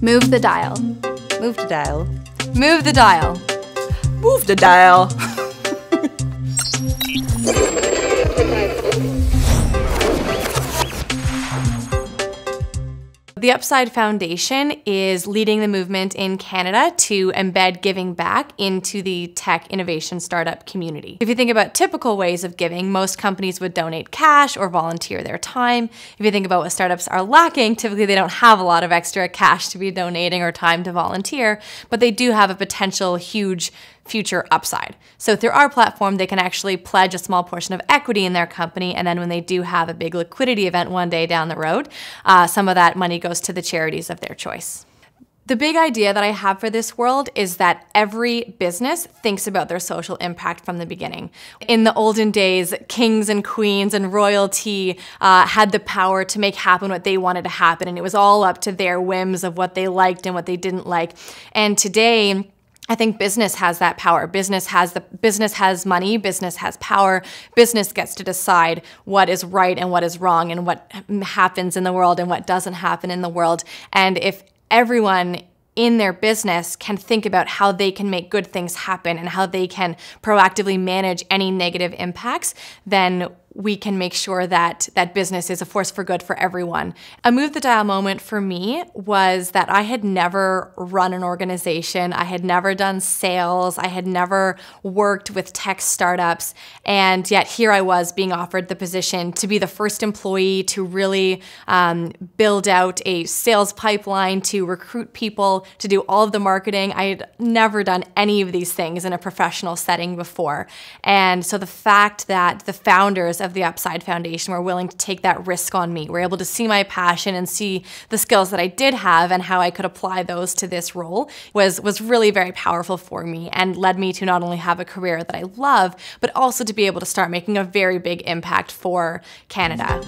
Move the dial. Move the dial. Move the dial. Move the dial. The Upside Foundation is leading the movement in Canada to embed giving back into the tech innovation startup community. If you think about typical ways of giving, most companies would donate cash or volunteer their time. If you think about what startups are lacking, typically they don't have a lot of extra cash to be donating or time to volunteer, but they do have a potential huge future upside. So through our platform, they can actually pledge a small portion of equity in their company, and then when they do have a big liquidity event one day down the road, some of that money goes to the charities of their choice. The big idea that I have for this world is that every business thinks about their social impact from the beginning. In the olden days, kings and queens and royalty had the power to make happen what they wanted to happen, and it was all up to their whims of what they liked and what they didn't like. And today, I think business has that power. Business has money, business has power. Business gets to decide what is right and what is wrong and what happens in the world and what doesn't happen in the world. And if everyone in their business can think about how they can make good things happen and how they can proactively manage any negative impacts, then we can make sure that that business is a force for good for everyone. A move the dial moment for me was that I had never run an organization. I had never done sales. I had never worked with tech startups. And yet here I was being offered the position to be the first employee to really build out a sales pipeline, to recruit people, to do all of the marketing. I had never done any of these things in a professional setting before. And so the fact that the founders of the Upside Foundation were willing to take that risk on me, were able to see my passion and see the skills that I did have and how I could apply those to this role was really very powerful for me and led me to not only have a career that I love, but also to be able to start making a very big impact for Canada.